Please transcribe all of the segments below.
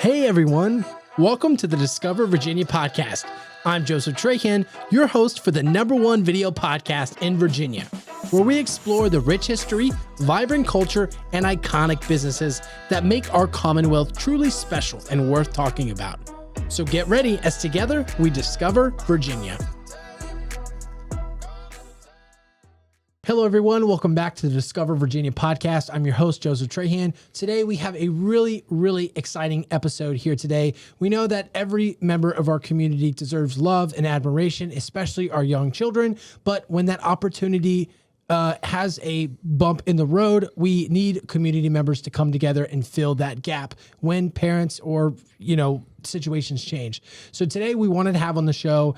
Hey everyone, welcome to the Discover Virginia podcast. I'm Joseph Trahan, your host for the #1 video podcast in Virginia, where we explore the rich history, vibrant culture, and iconic businesses that make our Commonwealth truly special and worth talking about. So get ready as together we discover Virginia. Hello, everyone. Welcome back to the Discover Virginia podcast. I'm your host, Joseph Trahan. Today, we have a really exciting episode here today. We know that every member of our community deserves love and admiration, especially our young children. But when that opportunity has a bump in the road, we need community members to come together and fill that gap when parents or, situations change. So today, we wanted to have on the show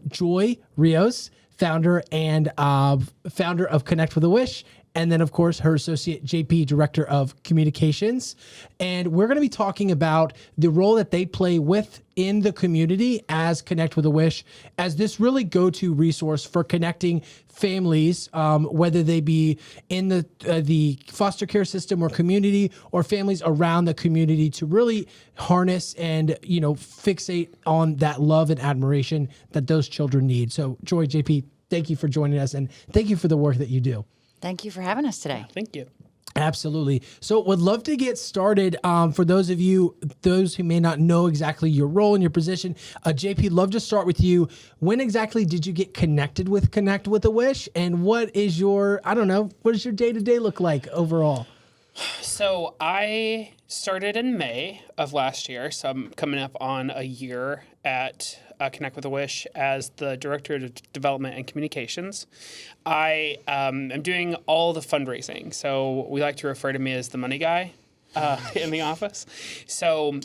Joy Rios, founder of Connect with a Wish, and then, of course, her associate, JP, Director of Communications. And we're going to be talking about the role that they play within the community as Connect with a Wish, as this really go-to resource for connecting families, whether they be in the foster care system or community, or families around the community, to really harness and, fixate on that love and admiration that those children need. So, Joy, JP, thank you for joining us, and thank you for the work that you do. Thank you for having us today. Thank you. Absolutely. So would love to get started. For those who may not know exactly your role and your position, JP, love to start with you. When exactly did you get connected with Connect with a Wish? And what does your day-to-day look like overall? So I started in May of last year, so I'm coming up on a year at Connect with a Wish as the Director of Development and Communications. I am doing all the fundraising, so we like to refer to me as the money guy in the office. So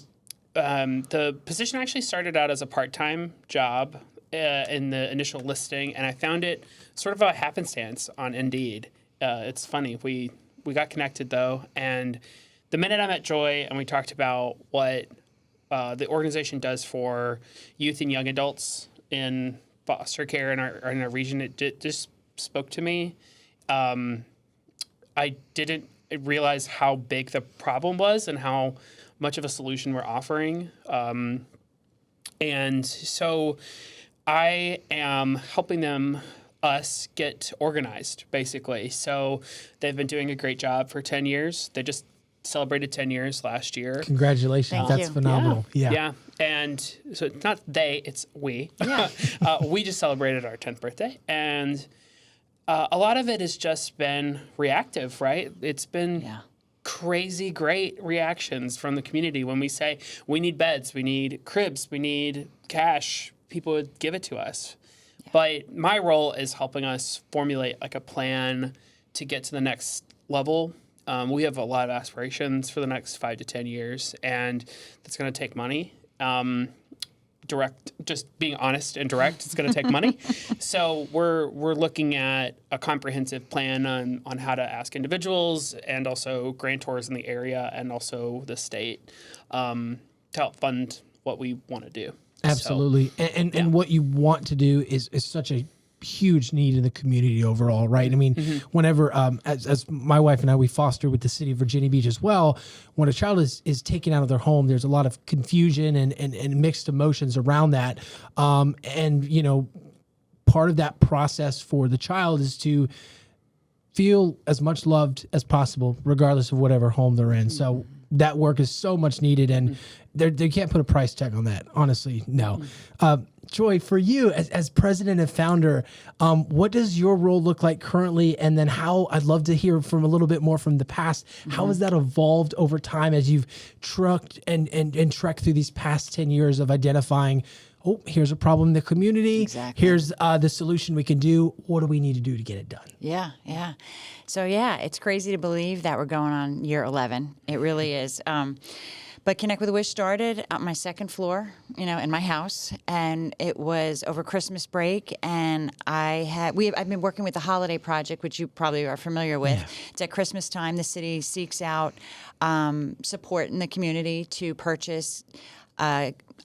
the position actually started out as a part-time job in the initial listing, and I found it sort of a happenstance on Indeed. It's funny, we got connected, though, and the minute I met Joy and we talked about what the organization does for youth and young adults in foster care in our region, it just spoke to me. I didn't realize how big the problem was and how much of a solution we're offering. And so I am helping us get organized, basically. So they've been doing a great job for 10 years. They just celebrated 10 years last year. Congratulations. That's phenomenal. Yeah. And so it's not they, it's we. Yeah. We just celebrated our 10th birthday. And a lot of it has just been reactive, right? It's been crazy great reactions from the community when we say, we need beds, we need cribs, we need cash. People would give it to us. But my role is helping us formulate like a plan to get to the next level. We have a lot of aspirations for the next 5 to 10 years, and that's going to take money. Just being honest and direct, it's going to take money. So we're looking at a comprehensive plan on how to ask individuals and also grantors in the area and also the state to help fund what we want to do. Absolutely. So, and what you want to do is such a huge need in the community overall, right? I mean, whenever, as my wife and I, we foster with the city of Virginia Beach as well, when a child is taken out of their home, there's a lot of confusion and mixed emotions around that. Part of that process for the child is to feel as much loved as possible, regardless of whatever home they're in. So that work is so much needed, and they can't put a price tag on that. Honestly, no. Joy, for you as president and founder, what does your role look like currently? And then I'd love to hear from a little bit more from the past. How has that evolved over time as you've trucked and trekked through these past 10 years of identifying, here's a problem in the community. Exactly. Here's the solution we can do. What do we need to do to get it done? Yeah. So, it's crazy to believe that we're going on year 11. It really is. But Connect with a Wish started on my second floor, in my house, and it was over Christmas break. And I've been working with the Holiday Project, which you probably are familiar with. Yeah. It's at Christmas time. The city seeks out support in the community to purchase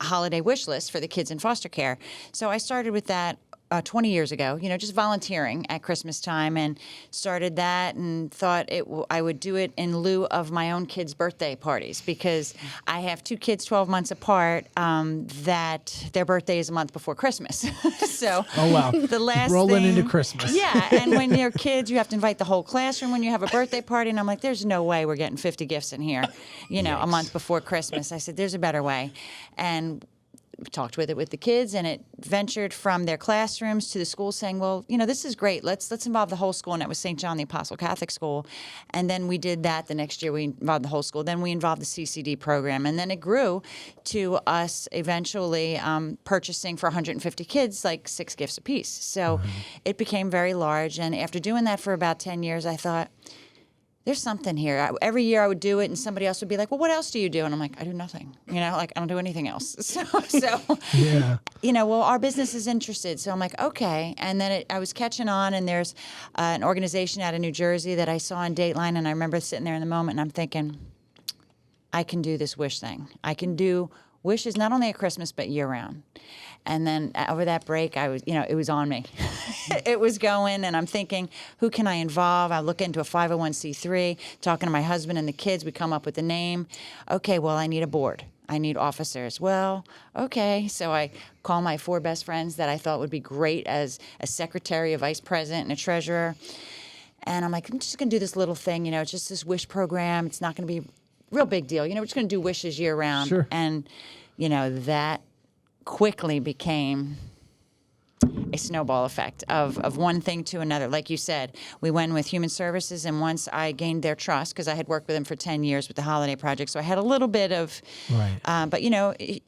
holiday wish list for the kids in foster care. So I started with that 20 years ago, just volunteering at Christmas time, and started that and thought I would do it in lieu of my own kids' birthday parties, because I have two kids 12 months apart that their birthday is a month before Christmas. So Oh, wow. the last Rolling thing, into Christmas. Yeah, and when you're kids, you have to invite the whole classroom when you have a birthday party, and I'm like, there's no way we're getting 50 gifts in here, a month before Christmas. I said, there's a better way. And talked with the kids, and it ventured from their classrooms to the school, saying, well, this is great. Let's involve the whole school. And it was St. John the Apostle Catholic School. And then we did that. The next year we involved the whole school. Then we involved the CCD program. And then it grew to us eventually purchasing for 150 kids like 6 gifts apiece. So it became very large. And after doing that for about 10 years, I thought, there's something here. Every year I would do it, and somebody else would be like, well, what else do you do? And I'm like, I do nothing. I don't do anything else. So Yeah. well, our business is interested. So I'm like, okay. And then I was catching on, and there's an organization out of New Jersey that I saw on Dateline, and I remember sitting there in the moment, and I'm thinking, I can do this wish thing. I can do wishes not only at Christmas, but year-round. And then over that break, I was, it was on me. It was going, and I'm thinking, who can I involve? I look into a 501c3, talking to my husband and the kids. We come up with a name. Okay, well, I need a board. I need officers. Well, okay. So I call my 4 best friends that I thought would be great as a secretary, a vice president, and a treasurer. And I'm like, I'm just going to do this little thing. It's just this wish program. It's not going to be a real big deal. We're just going to do wishes year-round. Sure. And, that quickly became a snowball effect of one thing to another. Like you said, we went with Human Services, and once I gained their trust, because I had worked with them for 10 years with the Holiday Project, so I had a little bit of, Right. but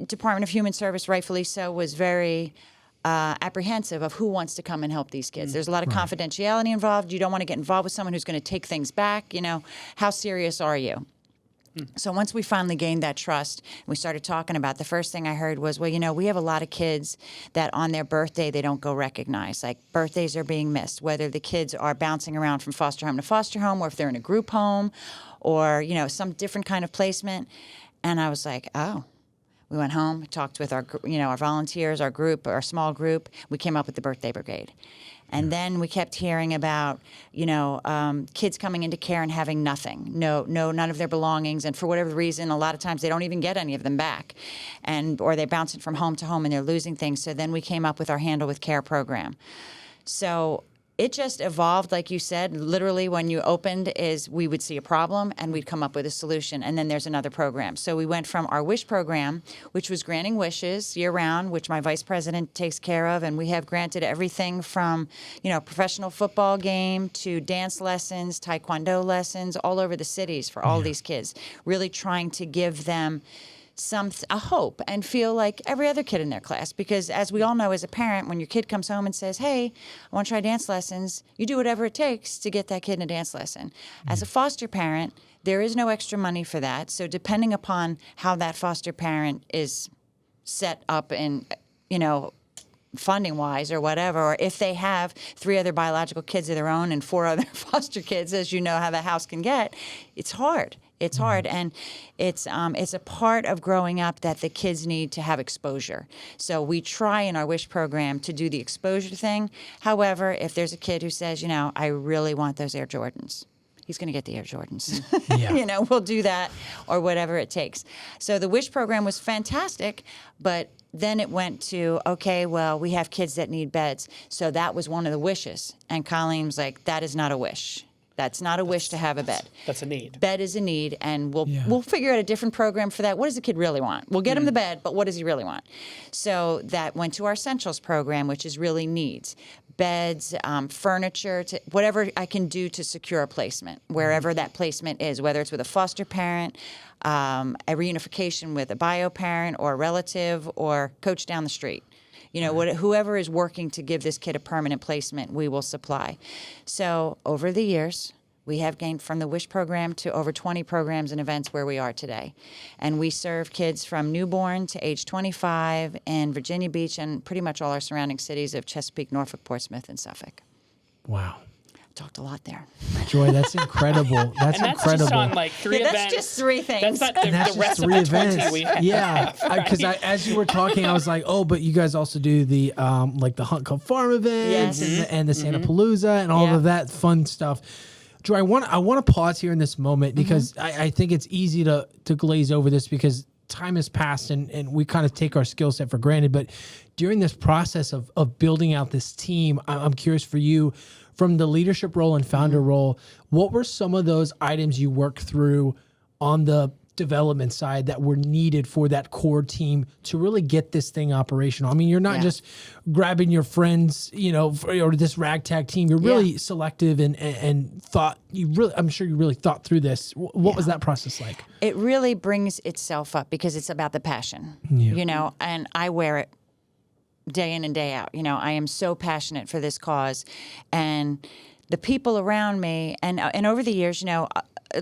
Department of Human Service, rightfully so, was very apprehensive of who wants to come and help these kids. There's a lot of confidentiality involved. You don't want to get involved with someone who's going to take things back. How serious are you? So once we finally gained that trust, we started talking about, the first thing I heard was, well, we have a lot of kids that on their birthday, they don't go recognize. Like, birthdays are being missed, whether the kids are bouncing around from foster home to foster home, or if they're in a group home, or, some different kind of placement. And I was like, oh. We went home, talked with our volunteers, our group, our small group. We came up with the Birthday Brigade. And then we kept hearing about, kids coming into care and having nothing, none of their belongings, and for whatever reason, a lot of times they don't even get any of them back, or they're bouncing from home to home and they're losing things. So then we came up with our Handle with Care program. So it just evolved, like you said. Literally, when you opened, we would see a problem and we'd come up with a solution, and then there's another program. So we went from our Wish program, which was granting wishes year-round, which my vice president takes care of, and we have granted everything from, professional football game to dance lessons, taekwondo lessons, all over the cities for all these kids, really trying to give them a hope and feel like every other kid in their class. Because as we all know, as a parent, when your kid comes home and says, hey, I want to try dance lessons, you do whatever it takes to get that kid in a dance lesson. As a foster parent, there is no extra money for that. So depending upon how that foster parent is set up in, funding-wise or whatever, or if they have 3 other biological kids of their own and 4 other foster kids, as you know how the house can get, it's hard. It's hard, and it's a part of growing up that the kids need to have exposure. So we try in our Wish program to do the exposure thing. However, if there's a kid who says, I really want those Air Jordans, he's going to get the Air Jordans. Yeah. We'll do that, or whatever it takes. So the Wish program was fantastic, but then it went to, okay, well, we have kids that need beds. So that was one of the wishes. And Colleen was like, that is not a wish. That's not a wish to have a bed. That's a need. Bed is a need, and we'll figure out a different program for that. What does the kid really want? We'll get him the bed, but what does he really want? So that went to our Essentials program, which is really needs. Beds, furniture, whatever I can do to secure a placement, wherever that placement is, whether it's with a foster parent, a reunification with a bio parent or a relative, or coach down the street. Whoever is working to give this kid a permanent placement, we will supply. So over the years, we have gained from the Wish program to over 20 programs and events where we are today. And we serve kids from newborn to age 25 in Virginia Beach and pretty much all our surrounding cities of Chesapeake, Norfolk, Portsmouth, and Suffolk. Wow. Talked a lot there. Joy, that's incredible. That's And that's incredible. just on like 3 That's events. just 3 things. That's not the, That's the just rest of 3 the 20 events. we have. Yeah, because right? as you were talking, I was like, oh, but you guys also do the like the Hunt Club Farm events Yes. and the Santa Palooza and all Yeah. of that fun stuff. Joy, I want to pause here in this moment because I think it's easy to glaze over this because time has passed and we kind of take our skill set for granted. But during this process of building out this team, I'm curious for you, from the leadership role and founder role, what were some of those items you worked through on the development side that were needed for that core team to really get this thing operational? I mean, you're not just grabbing your friends, or this ragtag team. You're really selective and thought. I'm sure you really thought through this. What was that process like? It really brings itself up because it's about the passion, and I wear it day in and day out. I am so passionate for this cause, and the people around me, and over the years,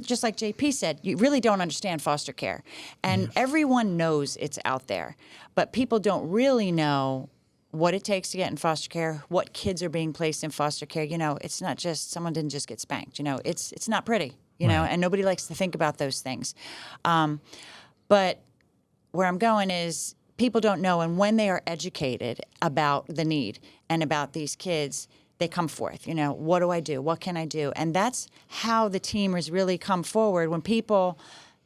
just like JP said, you really don't understand foster care, and everyone knows it's out there, but people don't really know what it takes to get in foster care, what kids are being placed in foster care. It's not just someone didn't just get spanked. It's not pretty. And nobody likes to think about those things. But where I'm going is people don't know, and when they are educated about the need and about these kids, they come forth. What do I do? What can I do? And that's how the team has really come forward when people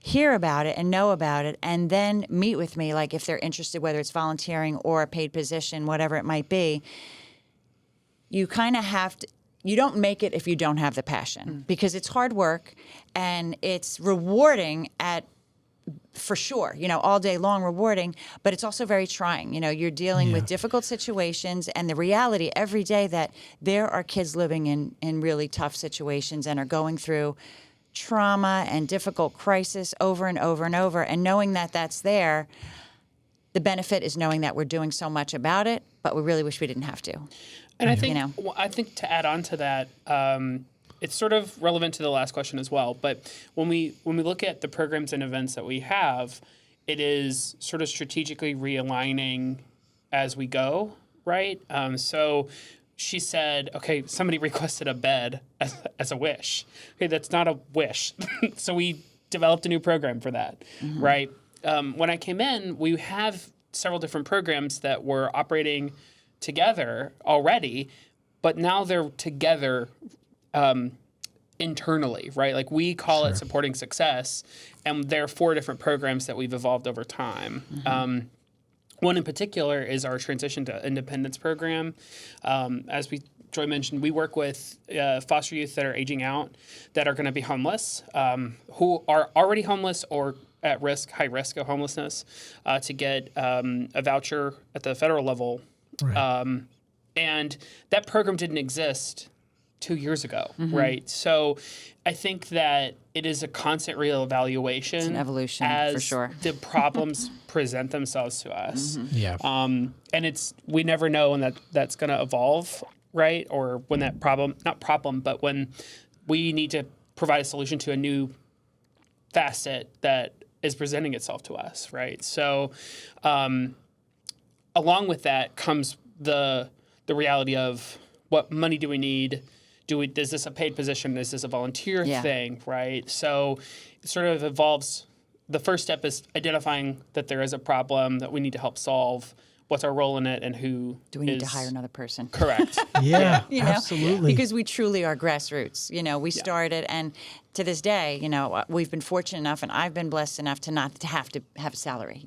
hear about it and know about it and then meet with me, like if they're interested, whether it's volunteering or a paid position, whatever it might be. You kind of have to. You don't make it if you don't have the passion because it's hard work and it's rewarding for sure, all day long rewarding, but it's also very trying. You're dealing with difficult situations and the reality every day that there are kids living in really tough situations and are going through trauma and difficult crisis over and over and over. And knowing that that's there, the benefit is knowing that we're doing so much about it, but we really wish we didn't have to. And I think to add on to that, it's sort of relevant to the last question as well. But when we look at the programs and events that we have, it is sort of strategically realigning as we go, right? So she said, okay, somebody requested a bed as a wish. Okay, that's not a wish. So we developed a new program for that, right? When I came in, we have several different programs that were operating together already, but now they're together internally, right? Like we call it Supporting Success, and there are 4 different programs that we've evolved over time. One in particular is our Transition to Independence program. As Joy mentioned, we work with foster youth that are aging out, that are going to be homeless, who are already homeless or at risk, high risk of homelessness, to get a voucher at the federal level. Right. And that program didn't exist 2 years ago, right? So I think that it is a constant reevaluation. It's an evolution, as for sure. the problems present themselves to us. Yeah. And we never know when that's going to evolve, right? Or when that but when we need to provide a solution to a new facet that is presenting itself to us, right? So along with that comes the reality of what money do we need? Is this a paid position? Is this a volunteer thing, right? So it sort of evolves. The first step is identifying that there is a problem that we need to help solve. What's our role in it, and who do we need to hire another person? Correct. Yeah, absolutely. Because we truly are grassroots. We started, and to this day, we've been fortunate enough, and I've been blessed enough to not to have a salary.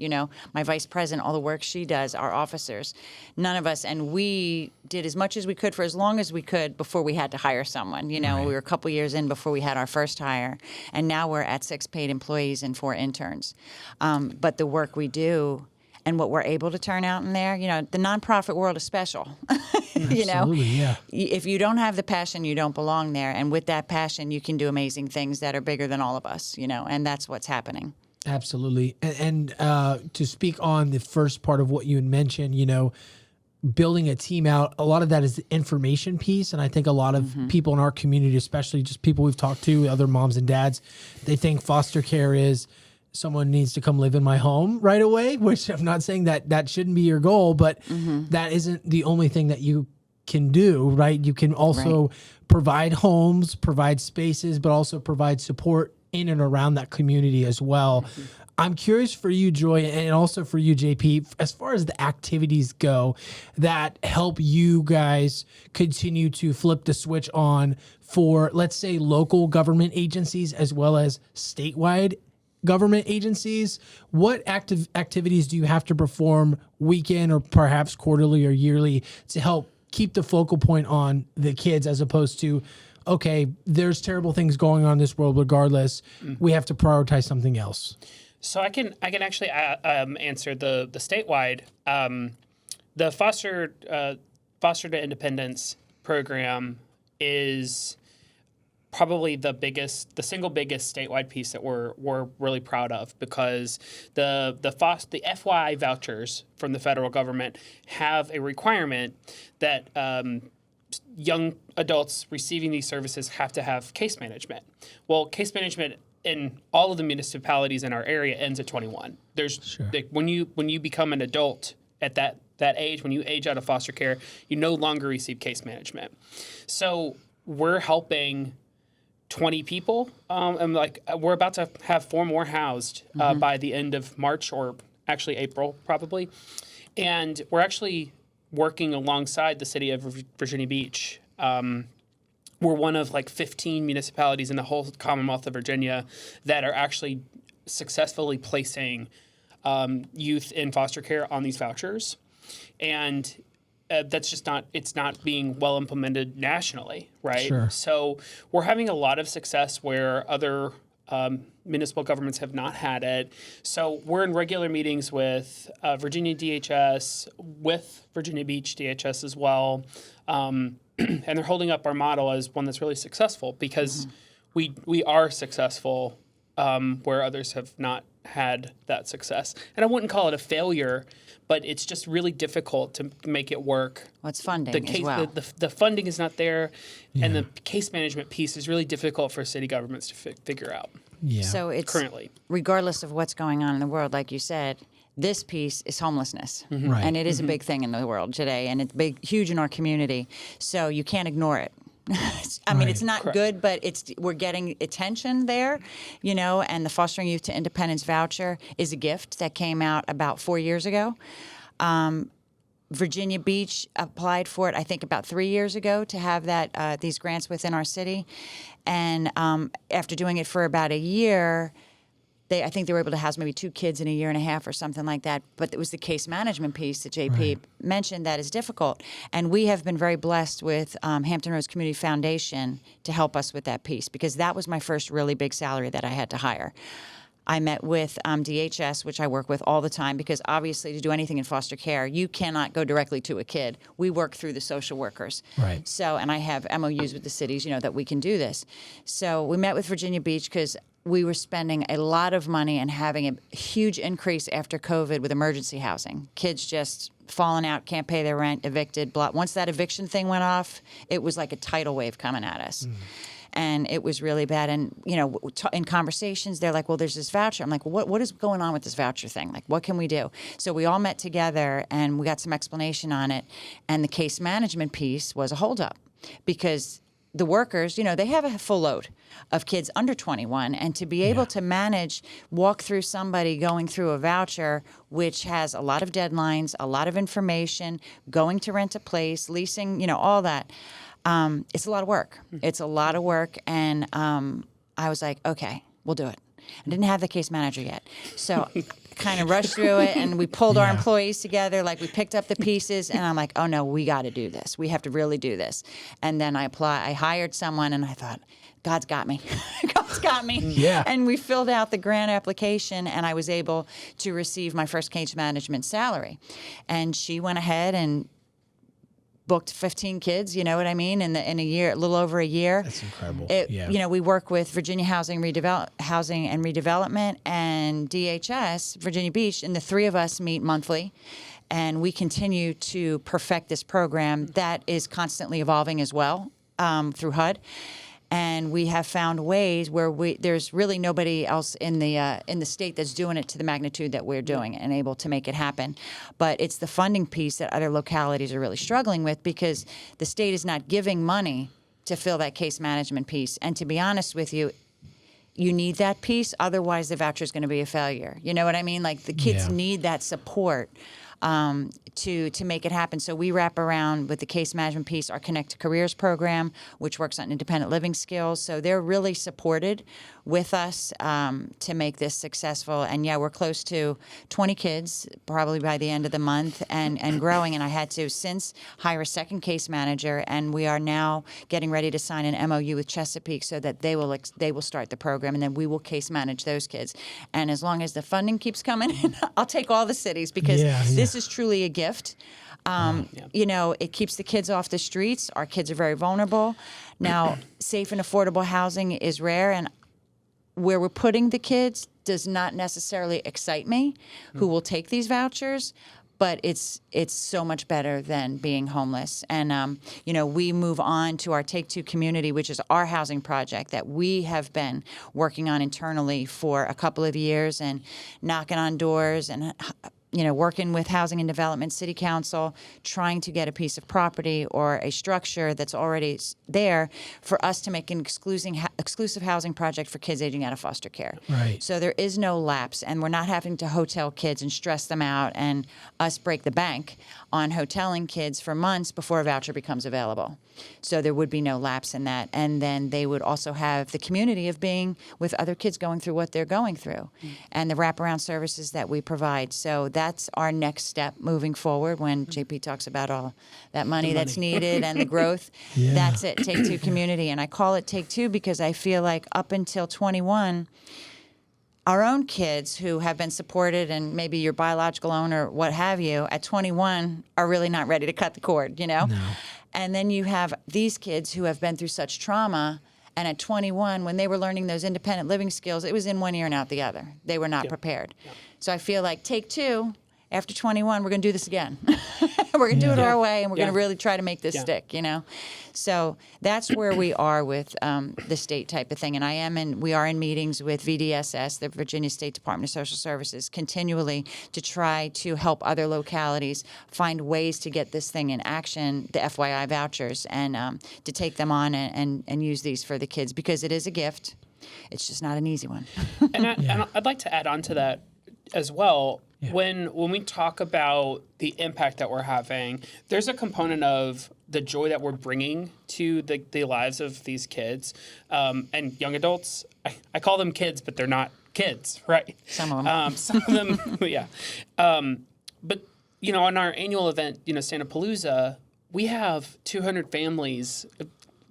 My vice president, all the work she does, our officers, none of us, and we did as much as we could for as long as we could before we had to hire someone. We were a couple years in before we had our first hire, and now we're at 6 paid employees and 4 interns. But the work we do and what we're able to turn out in there, the nonprofit world is special. Absolutely, yeah. If you don't have the passion, you don't belong there. And with that passion, you can do amazing things that are bigger than all of us, and that's what's happening. Absolutely. And to speak on the first part of what you had mentioned, building a team out, a lot of that is the information piece. And I think a lot of people in our community, especially just people we've talked to, other moms and dads, they think foster care is someone needs to come live in my home right away, which I'm not saying that shouldn't be your goal, but that isn't the only thing that you can do, right? You can also provide homes, provide spaces, but also provide support in and around that community as well. I'm curious for you, Joy, and also for you, JP, as far as the activities go that help you guys continue to flip the switch on for, let's say, local government agencies as well as statewide government agencies. What active activities do you have to perform weekend or perhaps quarterly or yearly to help keep the focal point on the kids, as opposed to, okay, there's terrible things going on in this world regardless. We have to prioritize something else. So I can actually answer the statewide. The Foster to Independence program is probably the single biggest statewide piece that we're really proud of, because the FYI vouchers from the federal government have a requirement that young adults receiving these services have to have case management. Well, case management in all of the municipalities in our area ends at 21. When you become an adult at that age, when you age out of foster care, you no longer receive case management. So we're helping 20 people, and we're about to have 4 more housed by the end of March, or actually April probably, and we're actually working alongside the city of Virginia Beach. We're one of 15 municipalities in the whole Commonwealth of Virginia that are actually successfully placing youth in foster care on these vouchers. And that's just it's not being well implemented nationally, right? Sure. So we're having a lot of success where other municipal governments have not had it. So we're in regular meetings with Virginia DHS, with Virginia Beach DHS as well. And they're holding up our model as one that's really successful, because we are successful where others have not had that success. And I wouldn't call it a failure, but it's just really difficult to make it work. Well, it's funding as well. The funding is not there, and the case management piece is really difficult for city governments to figure out. Yeah. So it's currently, regardless of what's going on in the world, like you said, this piece is homelessness. Right. And it is a big thing in the world today, and it's huge in our community. So you can't ignore it. I mean, it's not good, but we're getting attention there, and the Fostering Youth to Independence voucher is a gift that came out about 4 years ago. Virginia Beach applied for it, I think, about 3 years ago to have these grants within our city. And after doing it for about a year, I think they were able to house maybe 2 kids in a year and a half or something like that. But it was the case management piece that JP mentioned that is difficult. And we have been very blessed with Hampton Roads Community Foundation to help us with that piece, because that was my first really big salary that I had to hire. I met with DHS, which I work with all the time, because obviously to do anything in foster care, you cannot go directly to a kid. We work through the social workers. Right. So, and I have MOUs with the cities, that we can do this. So we met with Virginia Beach because we were spending a lot of money and having a huge increase after COVID with emergency housing. Kids just falling out, can't pay their rent, evicted, blah. Once that eviction thing went off, it was like a tidal wave coming at us. And it was really bad. And, in conversations, they're like, well, there's this voucher. I'm like, well, what is going on with this voucher thing? Like, what can we do? So we all met together and we got some explanation on it. And the case management piece was a holdup, because the workers, they have a full load of kids under 21, and to be able to walk through somebody going through a voucher, which has a lot of deadlines, a lot of information, going to rent a place, leasing, all that. It's a lot of work. It's a lot of work. And I was like, okay, we'll do it. I didn't have the case manager yet. So kind of rushed through it, and we pulled our employees together. Like, we picked up the pieces, and I'm like, oh no, we got to do this. We have to really do this. And then I hired someone, and I thought, God's got me. God's got me. Yeah. And we filled out the grant application, and I was able to receive my first case management salary. And she went ahead and booked 15 kids, you know what I mean, in a year, a little over a year. That's incredible. We work with Virginia Housing and Redevelopment and DHS, Virginia Beach, and the 3 of us meet monthly, and we continue to perfect this program that is constantly evolving as well through HUD. And we have found ways where there's really nobody else in the state that's doing it to the magnitude that we're doing and able to make it happen. But it's the funding piece that other localities are really struggling with, because the state is not giving money to fill that case management piece. And to be honest with you, you need that piece. Otherwise, the voucher is going to be a failure. You know what I mean? Like, the kids need that support to make it happen. So we wrap around with the case management piece, our Connect to Careers program, which works on independent living skills. So they're really supported with us to make this successful. And yeah, we're close to 20 kids probably by the end of the month, and growing. And I had to since hire a second case manager, and we are now getting ready to sign an MOU with Chesapeake so that they will start the program, and then we will case manage those kids. And as long as the funding keeps coming in, I'll take all the cities, because this is truly a gift. You know, it keeps the kids off the streets. Our kids are very vulnerable. Now, safe and affordable housing is rare, and where we're putting the kids does not necessarily excite me, who will take these vouchers, but it's so much better than being homeless. And, you know, we move on to our Take Two community, which is our housing project that we have been working on internally for a couple of years, and knocking on doors and you know, working with Housing and Development City Council, trying to get a piece of property or a structure that's already there for us to make an exclusive housing project for kids aging out of foster care. Right. So there is no lapse, and we're not having to hotel kids and stress them out and us break the bank on hoteling kids for months before a voucher becomes available. So there would be no lapse in that. And then they would also have the community of being with other kids going through what they're going through, and the wraparound services that we provide. So that's our next step moving forward when JP talks about all that money that's needed and the growth. That's it, Take Two community. And I call it Take Two because I feel like up until 21, our own kids who have been supported, and maybe your biological owner, what have you, at 21 are really not ready to cut the cord, you know? No. And then you have these kids who have been through such trauma, and at 21, when they were learning those independent living skills, it was in one ear and out the other. They were not prepared. So I feel like Take Two, after 21, we're going to do this again. We're going to do it our way, and we're going to really try to make this stick, you know? So that's where we are with the state type of thing. And we are in meetings with VDSS, the Virginia State Department of Social Services, continually to try to help other localities find ways to get this thing in action, the FYI vouchers, and to take them on and use these for the kids, because it is a gift. It's just not an easy one. And I'd like to add on to that as well. When we talk about the impact that we're having, there's a component of the joy that we're bringing to the lives of these kids and young adults. I call them kids, but they're not kids, right? Some of them. Some of them, yeah. But, you know, on our annual event, you know, Santa Palooza, we have 200 families,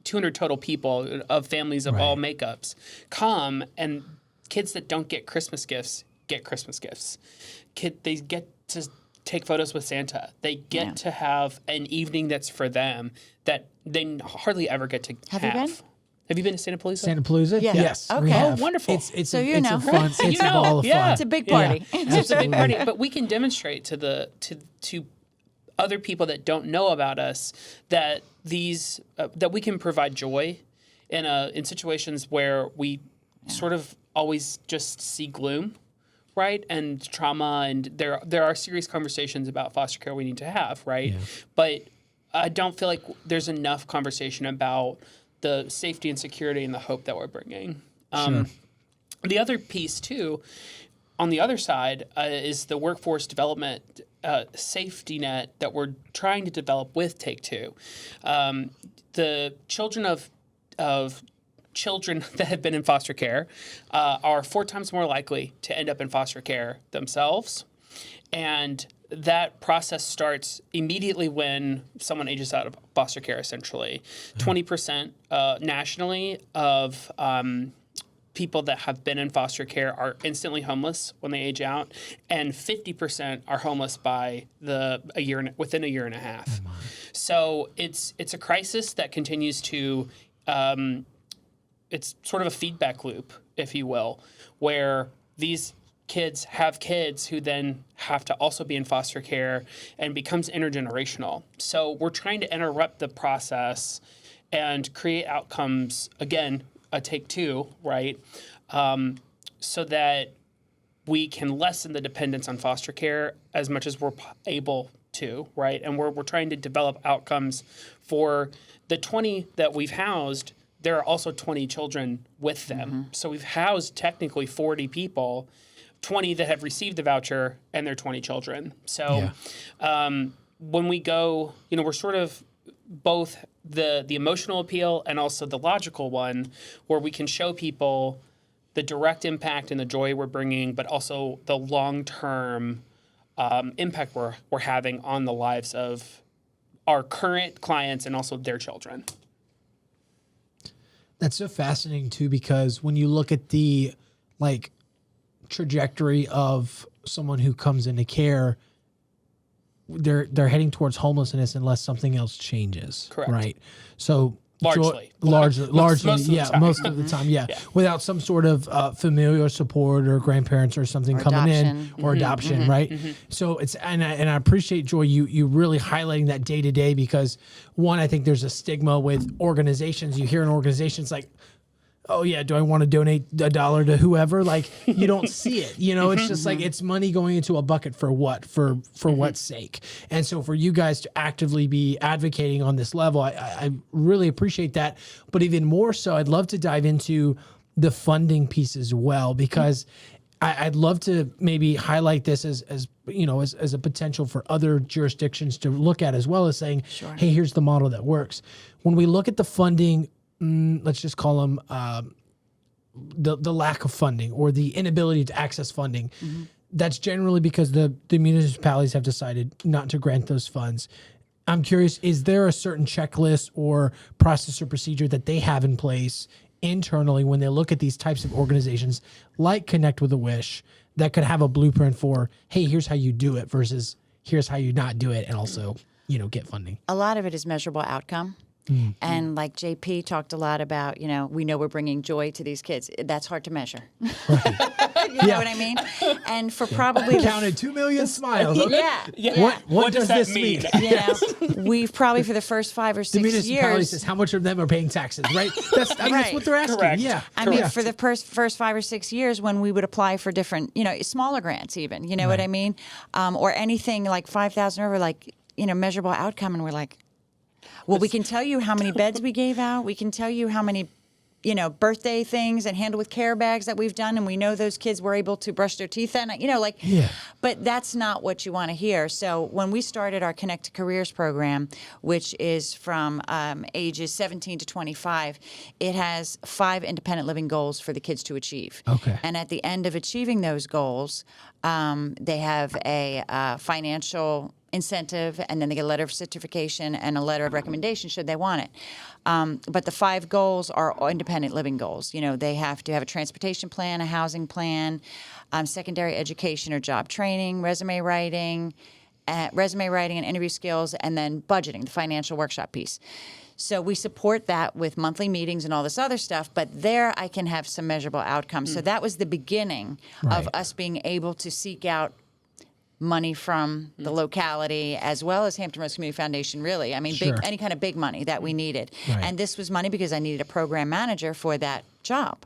200 total people of families of all makeups come, and kids that don't get Christmas gifts get Christmas gifts. They get to take photos with Santa. They get to have an evening that's for them that they hardly ever get to have. You been? Have you been to Santa Palooza? Santa Palooza? Yeah. Yes. Okay. We have. Oh, wonderful. It's So a, you it's know. a fun. It's a ball of fun. It's a big party. It's a big party, but we can demonstrate to other people that don't know about us that that we can provide joy in situations where we sort of always just see gloom. Right, and trauma, and there are serious conversations about foster care we need to have, right? But I don't feel like there's enough conversation about the safety and security and the hope that we're bringing. The other piece too, on the other side, is the workforce development safety net that we're trying to develop with Take Two. The children of children that have been in foster care are 4 times more likely to end up in foster care themselves. And that process starts immediately when someone ages out of foster care, essentially. 20% nationally of people that have been in foster care are instantly homeless when they age out, and 50% are homeless by within a year and a half. So it's a crisis that continues to it's sort of a feedback loop, if you will, where these kids have kids who then have to also be in foster care, and becomes intergenerational. So we're trying to interrupt the process and create outcomes, again, a take two, right? So that we can lessen the dependence on foster care as much as we're able to, right? And we're trying to develop outcomes for the 20 that we've housed. There are also 20 children with them. So we've housed technically 40 people, 20 that have received the voucher, and their 20 children. So when we go, we're sort of both the emotional appeal and also the logical one, where we can show people the direct impact and the joy we're bringing, but also the long-term impact we're having on the lives of our current clients and also their children. That's so fascinating too, because when you look at the trajectory of someone who comes into care, they're heading towards homelessness unless something else changes. Correct. Right. So Largely, most of the time, Yeah. without some sort of familial support or grandparents or something coming in or adoption, right? So it's and I appreciate, Joy, you really highlighting that day to day, because one, I think there's a stigma with organizations. You hear an organization's like, oh yeah, do I want to donate $1 to whoever? Like, you don't see it, it's just like, it's money going into a bucket for what, for what's sake. And so for you guys to actively be advocating on this level, I really appreciate that. But even more so, I'd love to dive into the funding piece as well, because I'd love to maybe highlight this as a potential for other jurisdictions to look at, as well as saying, hey, here's the model that works. When we look at the funding, let's just call them the lack of funding or the inability to access funding. That's generally because the municipalities have decided not to grant those funds. I'm curious, is there a certain checklist or process or procedure that they have in place internally when they look at these types of organizations like Connect with a Wish that could have a blueprint for, hey, here's how you do it versus here's how you not do it, and also, get funding? A lot of it is measurable outcome. And like JP talked a lot about, we know we're bringing joy to these kids. That's hard to measure. You know what I mean? And for probably counted 2 million smiles. Yeah. What does that this mean? We've probably for the first 5 or 6 The municipality years. says how much of them are paying taxes, right? That's what they're asking. Correct. Yeah. I mean, for the first 5 or 6 years, when we would apply for different, smaller grants, even, you know what I mean, or anything like 5,000 over, measurable outcome, and we're like, well, we can tell you how many beds we gave out. We can tell you how many, birthday things and handle with care bags that we've done, and we know those kids were able to brush their teeth that night. But that's not what you want to hear. So when we started our Connect to Careers program, which is from ages 17 to 25, it has 5 independent living goals for the kids to achieve. Okay. And at the end of achieving those goals, they have a financial incentive, and then they get a letter of certification and a letter of recommendation should they want it. But the 5 goals are independent living goals. They have to have a transportation plan, a housing plan, secondary education or job training, resume writing and interview skills, and then budgeting, the financial workshop piece. So we support that with monthly meetings and all this other stuff, but there I can have some measurable outcomes. So that was the beginning of us being able to seek out money from the locality, as well as Hampton Roads Community Foundation, really. I mean, any kind of big money that we needed. And this was money because I needed a program manager for that job.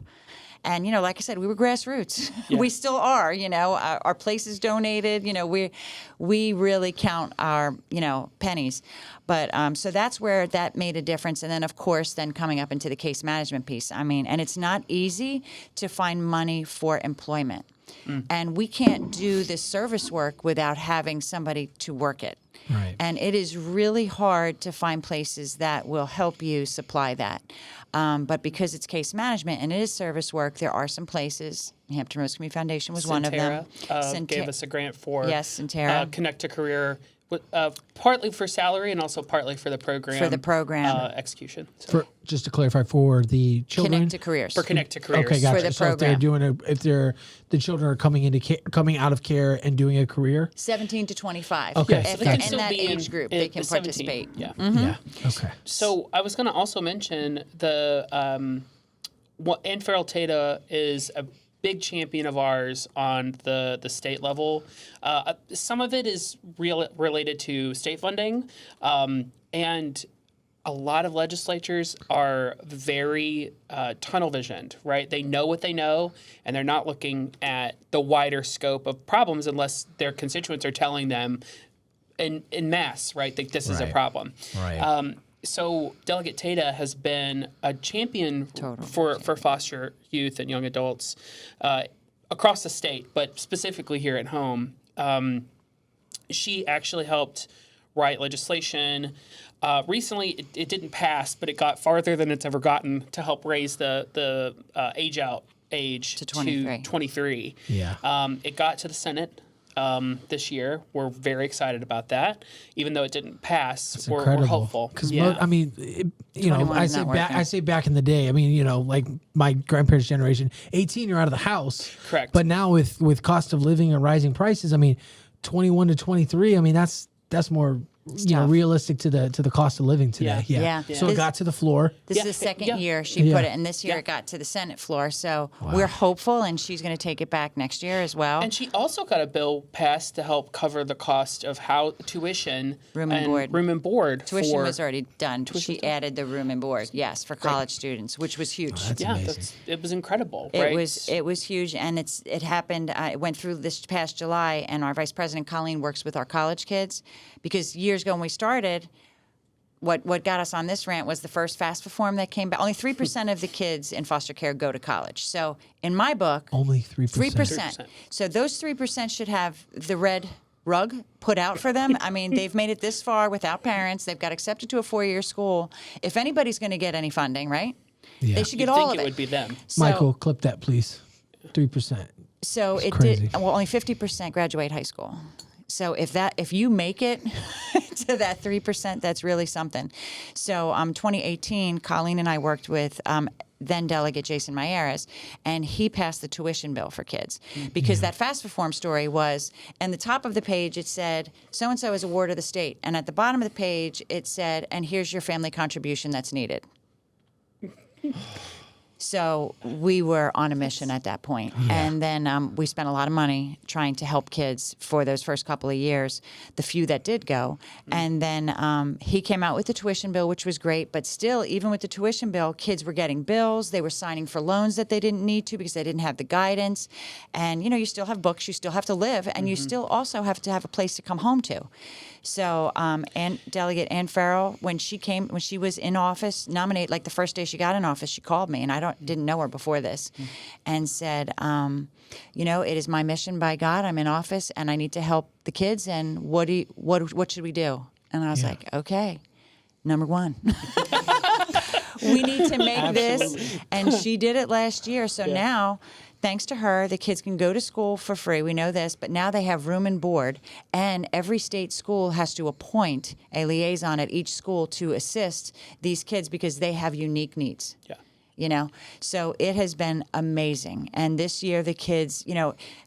And, like I said, we were grassroots. We still are, our place is donated. We really count our, pennies. But so that's where that made a difference. And then, of course, then coming up into the case management piece. I mean, and it's not easy to find money for employment. And we can't do this service work without having somebody to work it. Right. And it is really hard to find places that will help you supply that. But because it's case management and it is service work, there are some places. Hampton Roads Community Foundation was one of them. Gave us a grant for Connect to Career, partly for salary and also partly for the program. Execution. So. Just to clarify, for the children, Connect to Careers. For Connect to Careers. Okay, gotcha. For the so program. if the children are coming out of care and doing a career, 17 to 25. Okay, If so they're they in can still that be age group, they can 17. participate. Yeah. yeah, okay. So I was going to also mention the Ann Farrell Tata is a big champion of ours on the state level. Some of it is related to state funding, and a lot of legislatures are very tunnel visioned, right? They know what they know, and they're not looking at the wider scope of problems unless their constituents are telling them in mass, right, that this is a problem. Right. So Delegate Tata has been a champion for foster youth and young adults across the state, but specifically here at home. She actually helped write legislation. Recently, it didn't pass, but it got farther than it's ever gotten to help raise the age out age to 23. Yeah. It got to the Senate this year. We're very excited about that. Even though it didn't pass, we're hopeful. Because I say back in the day. I mean, like my grandparents' generation, 18, you're out of the house. Correct. But now with cost of living and rising prices, I mean, 21 to 23. I mean, that's more realistic to the cost of living today. Yeah. So it got to the floor. This is the second year she put it, and this year it got to the Senate floor. So we're hopeful, and she's going to take it back next year as well. And she also got a bill passed to help cover the cost of tuition, room and board. Tuition was already done. She added the room and board, for college students, which was huge. Oh, that's amazing. It was incredible. It was huge, and it happened. It went through this past July, and our Vice President Colleen works with our college kids because years ago when we started, what got us on this rant was the first FAFSA form that came back. Only 3% of the kids in foster care go to college. So in my book, only 3%. 3%. So those 3% should have the red rug put out for them. I mean, they've made it this far without parents. They've got accepted to a 4-year school. If anybody's going to get any funding, right? Yeah. They should get all of it. It would be them. Michael, clip that, please. 3%. So That's it crazy. did. Well, only 50% graduate high school. So if you make it to that 3%, that's really something. So 2018, Colleen and I worked with then Delegate Jason Mayeras, and he passed the tuition bill for kids because that FAFSA form story was, and the top of the page it said, so-and-so is a ward of the state. And at the bottom of the page it said, and here's your family contribution that's needed. So we were on a mission at that point. And then we spent a lot of money trying to help kids for those first couple of years, the few that did go. And then he came out with the tuition bill, which was great. But still, even with the tuition bill, kids were getting bills. They were signing for loans that they didn't need to because they didn't have the guidance. And, you still have books. You still have to live. And you still also have to have a place to come home to. So, and Delegate Ann Farrell, when she was in office, like the first day she got in office, she called me, and I didn't know her before this, and said, it is my mission by God. I'm in office, and I need to help the kids. And what should we do? And I was like, okay, number one. We need to make this, and she did it last year. So now, thanks to her, the kids can go to school for free. We know this, but now they have room and board, and every state school has to appoint a liaison at each school to assist these kids because they have unique needs. Yeah. So it has been amazing. And this year, the kids,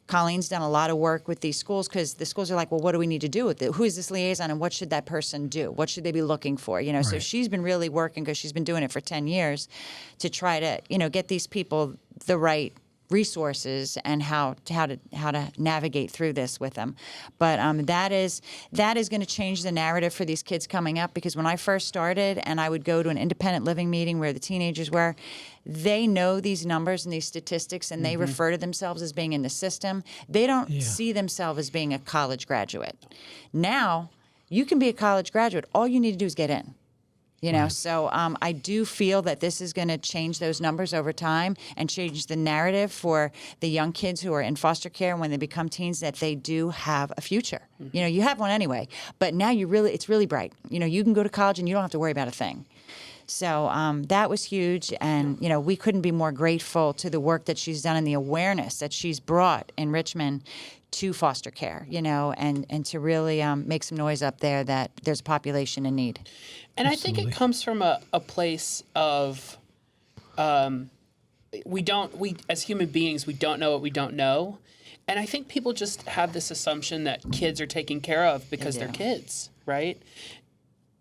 Colleen's done a lot of work with these schools because the schools are like, well, what do we need to do with it? Who is this liaison and what should that person do? What should they be looking for? So she's been really working because she's been doing it for 10 years to try to, get these people the right resources and how to navigate through this with them. But that is going to change the narrative for these kids coming up because when I first started and I would go to an independent living meeting where the teenagers were, they know these numbers and these statistics and they refer to themselves as being in the system. They don't see themselves as being a college graduate. Now, you can be a college graduate. All you need to do is get in. So I do feel that this is going to change those numbers over time and change the narrative for the young kids who are in foster care when they become teens that they do have a future. You have one anyway, but now it's really bright. You can go to college and you don't have to worry about a thing. So that was huge, and we couldn't be more grateful to the work that she's done and the awareness that she's brought in Richmond to foster care, and to really make some noise up there that there's a population in need. And I think it comes from a place of we as human beings, we don't know what we don't know. And I think people just have this assumption that kids are taken care of because they're kids, right?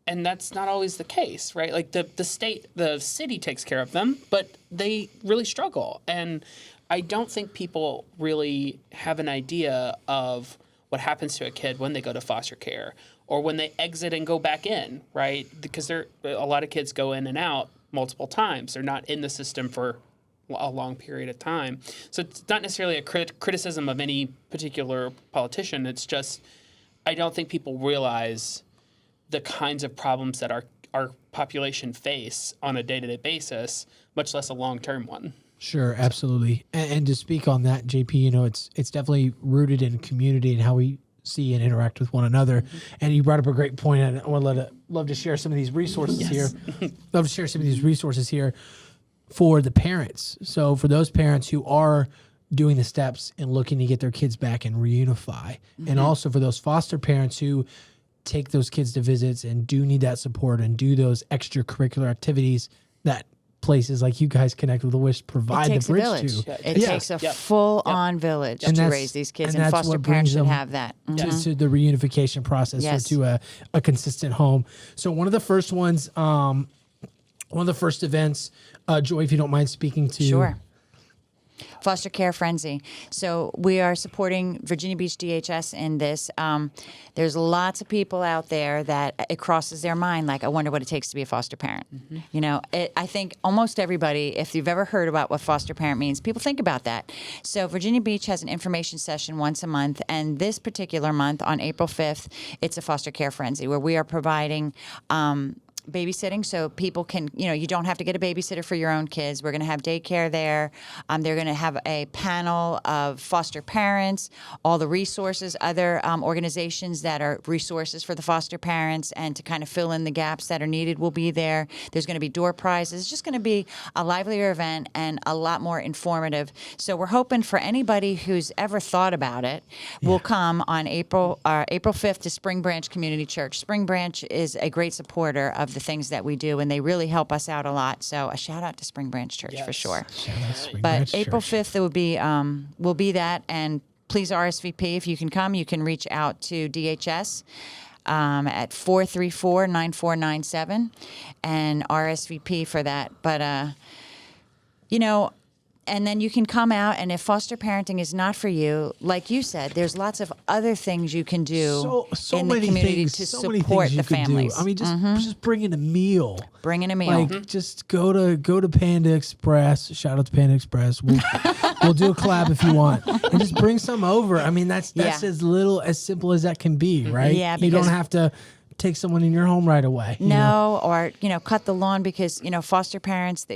And that's not always the case, right? Like the city takes care of them, but they really struggle. And I don't think people really have an idea of what happens to a kid when they go to foster care or when they exit and go back in, right? Because a lot of kids go in and out multiple times. They're not in the system for a long period of time. So it's not necessarily a criticism of any particular politician. It's just I don't think people realize the kinds of problems that our population face on a day-to-day basis, much less a long-term one. Sure, absolutely. And to speak on that, JP, you know, it's definitely rooted in community and how we see and interact with one another. And you brought up a great point, and I would love to share some of these resources here. Love to share some of these resources here for the parents. So for those parents who are doing the steps and looking to get their kids back and reunify, and also for those foster parents who take those kids to visits and do need that support and do those extracurricular activities that places like you guys Connect with the Wish provide the bridge to. It takes a full-on village to raise these kids, and foster parents should have that. To the reunification process or to a consistent home. So one of the first ones, one of the first events, Joy, if you don't mind speaking to. Sure. Foster Care Frenzy. So we are supporting Virginia Beach DHS in this. There's lots of people out there that it crosses their mind, like, I wonder what it takes to be a foster parent. You know, I think almost everybody, if you've ever heard about what foster parent means, people think about that. So Virginia Beach has an information session once a month, and this particular month, on April 5th, it's a Foster Care Frenzy, where we are providing babysitting, so people can, you know, you don't have to get a babysitter for your own kids. We're going to have daycare there. They're going to have a panel of foster parents, all the resources, other organizations that are resources for the foster parents, and to kind of fill in the gaps that are needed will be there. There's going to be door prizes. It's just going to be a livelier event and a lot more informative. So we're hoping for anybody who's ever thought about it will come on April 5th to Spring Branch Community Church. Spring Branch is a great supporter of the things that we do, and they really help us out a lot. So a shout out to Spring Branch Church for sure. But April 5th, there will be that, and please RSVP if you can come. You can reach out to DHS at 434-9497 and RSVP for that. But you know. And then you can come out, and if foster parenting is not for you, like you said, there's lots of other things you can do in the community to support the families. I mean, just bring in a meal. Bring in a meal. Like, just go to Panda Express. Shout out to Panda Express. We'll do a collab if you want, and just bring some over. I mean, that's as simple as that can be, right? Yeah, you don't have to take someone in your home right away. Or cut the lawn, because foster parents,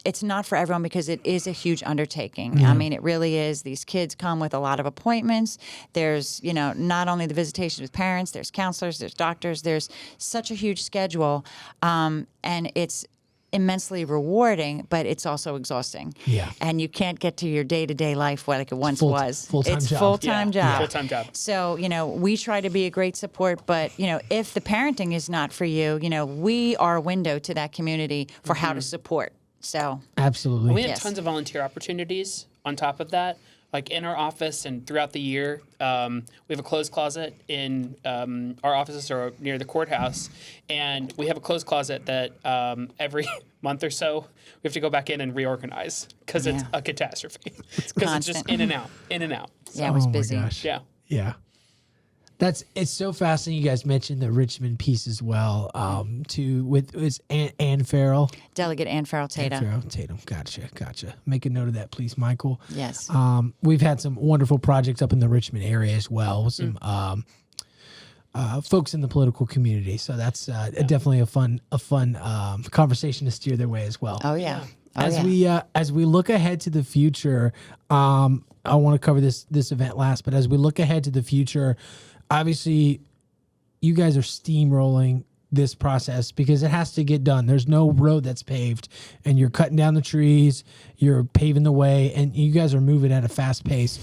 it's not for everyone, because it is a huge undertaking. I mean, it really is. These kids come with a lot of appointments. There's, not only the visitations with parents, there's counselors, there's doctors, there's such a huge schedule. And it's immensely rewarding, but it's also exhausting. Yeah. And you can't get to your day-to-day life like it once was. Full-time job. Full-time job. Full-time job. So, we try to be a great support, but, if the parenting is not for you, we are a window to that community for how to support. So absolutely, we have tons of volunteer opportunities on top of that. Like in our office and throughout the year, we have a clothes closet in our offices or near the courthouse, and we have a clothes closet that every month or so we have to go back in and reorganize because it's a catastrophe. Because it's just in and out. So, it was busy. My gosh. Yeah. It's so fascinating. You guys mentioned the Richmond piece as well. It's Ann Farrell. Delegate Ann Farrell Tatum. Gotcha. Make a note of that, please, Michael. Yes. We've had some wonderful projects up in the Richmond area as well. Some folks in the political community. So that's definitely a fun conversation to steer their way as well. Oh yeah. As we look ahead to the future, I want to cover this event last, but as we look ahead to the future, obviously you guys are steamrolling this process because it has to get done. There's no road that's paved, and you're cutting down the trees, you're paving the way, and you guys are moving at a fast pace.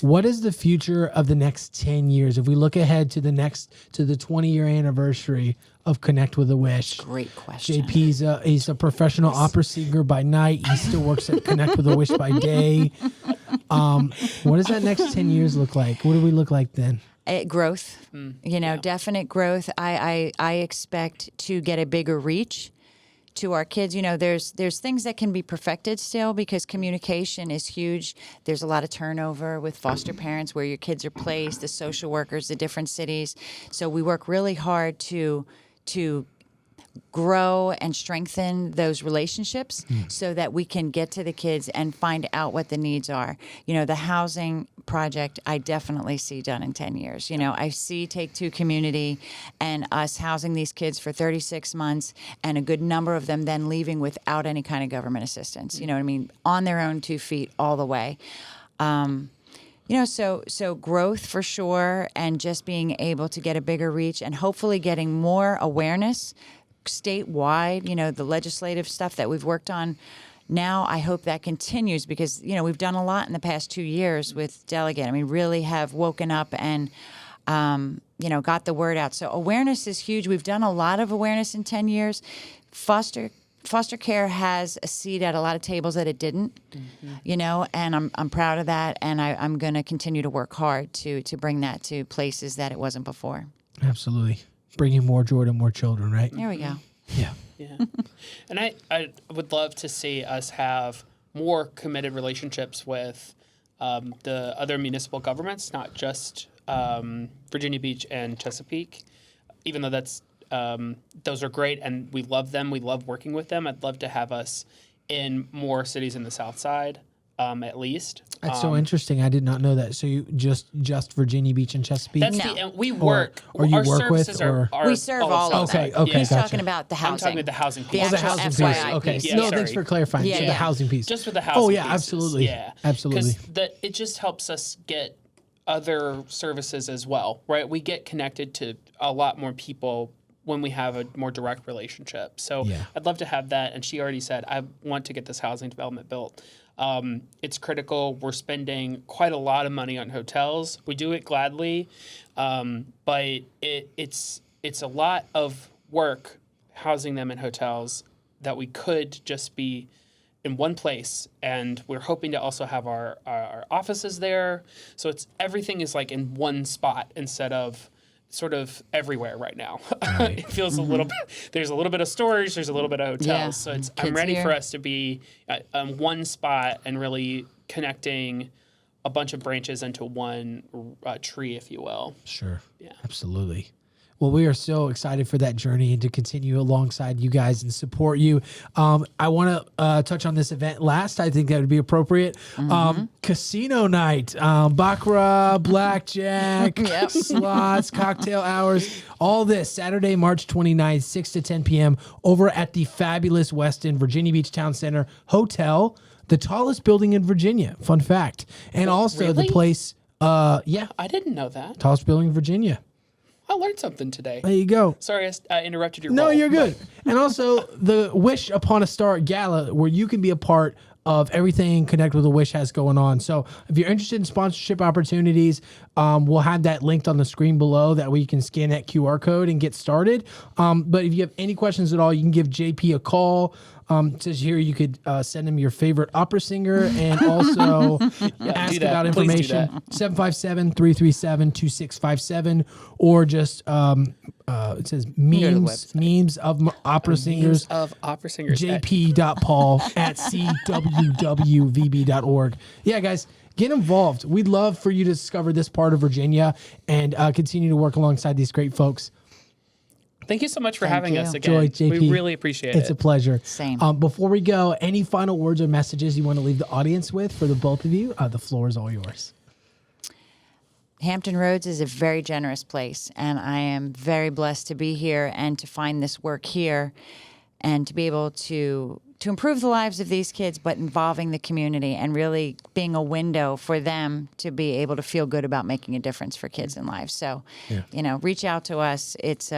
What is the future of the next 10 years? If we look ahead to the 20-year anniversary of Connect with a Wish. Great question. JP's he's a professional opera singer by night. He still works at Connect with a Wish by day. What does that next 10 years look like? What do we look like then? Growth, definite growth. I expect to get a bigger reach to our kids. You know, there's things that can be perfected still because communication is huge. There's a lot of turnover with foster parents where your kids are placed, the social workers, the different cities. So we work really hard to grow and strengthen those relationships so that we can get to the kids and find out what the needs are. You know, the housing project I definitely see done in 10 years. You know, I see Take Two community and us housing these kids for 36 months and a good number of them then leaving without any kind of government assistance. You know what I mean? On their own 2 feet all the way. You know, so growth for sure, and just being able to get a bigger reach and hopefully getting more awareness statewide. You know, the legislative stuff that we've worked on now, I hope that continues because, you know, we've done a lot in the past 2 years with Delegate. I mean, really have woken up and, you know, got the word out. So awareness is huge. We've done a lot of awareness in 10 years. Foster care has a seat at a lot of tables that it didn't, you know, and I'm proud of that. And I'm going to continue to work hard to bring that to places that it wasn't before. Absolutely. Bringing more joy to more children, right? There we go. Yeah. Yeah. And I would love to see us have more committed relationships with the other municipal governments, not just Virginia Beach and Chesapeake, even though those are great and we love them. We love working with them. I'd love to have us in more cities in the South Side, at least. That's so interesting. I did not know that. So you just Virginia Beach and Chesapeake? That's No. and we work. Or you our work with, services or- are We serve all of Okay, that. okay, He's gotcha. talking about the housing. I'm talking about the housing The piece. Oh, the actual housing FYI piece. Okay. piece. Yeah, No, sorry. thanks for clarifying. Yeah, so the yeah. housing piece. Just with the housing yeah, pieces. absolutely. Yeah. Absolutely. Because it just helps us get other services as well, right? We get connected to a lot more people when we have a more direct relationship. So Yeah. I'd love to have that. And she already said, I want to get this housing development built. It's critical. We're spending quite a lot of money on hotels. We do it gladly, but it's a lot of work housing them in hotels that we could just be in one place. And we're hoping to also have our offices there. So everything is like in one spot instead of sort of everywhere right now. Right. It feels a little bit, there's a little bit of storage, there's a little bit of hotels. Yeah. So I'm Kids ready here. for us to be one spot and really connecting a bunch of branches into one tree, if you will. Sure. Yeah. Absolutely. Well, we are so excited for that journey and to continue alongside you guys and support you. I want to touch on this event last. I think that would be appropriate. Casino night, baccarat, blackjack, Yep. slots, cocktail hours, all this Saturday, March 29th, 6 to 10 p.m. over at the fabulous Westin Virginia Beach Town Center Hotel, the tallest building in Virginia. Fun fact. And also really? the place, yeah, I didn't know that. tallest building in Virginia. I learned something today. There you go. Sorry, I interrupted your No, role. you're good. And also the Wish Upon a Star Gala, where you can be a part of everything Connect with a Wish has going on. So if you're interested in sponsorship opportunities, we'll have that linked on the screen below. That way you can scan that QR code and get started. But if you have any questions at all, you can give JP a call. It says here you could send him your favorite opera singer and also ask do that. about Please do information. 757-337-2657 or just it says to the memes of opera singers. Of opera singers. jp.paul@cwwvb.org. Yeah, guys, get involved. We'd love for you to discover this part of Virginia and continue to work alongside these great folks. Thank you so much for Thank having you. us again. Joy, JP. We really appreciate It's it. a pleasure. Same. Before we go, any final words or messages you want to leave the audience with for the both of you? The floor is all yours. Hampton Roads is a very generous place, and I am very blessed to be here and to find this work here and to be able to improve the lives of these kids, but involving the community and really being a window for them to be able to feel good about making a difference for kids in life. So, reach out to us. It's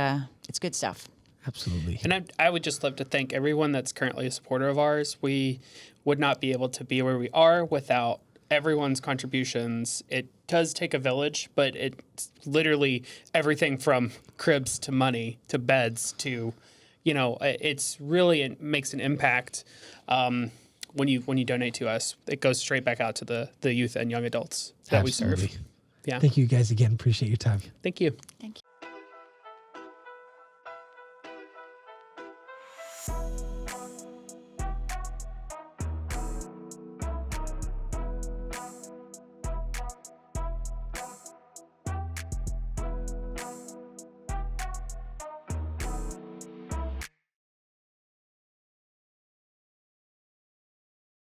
good stuff. Absolutely. And I would just love to thank everyone that's currently a supporter of ours. We would not be able to be where we are without everyone's contributions. It does take a village, but it's literally everything from cribs to money to beds to, it's really, it makes an impact when you donate to us. It goes straight back out to the youth and young adults that we serve. Absolutely. Yeah. Thank you guys again. Appreciate your time. Thank you.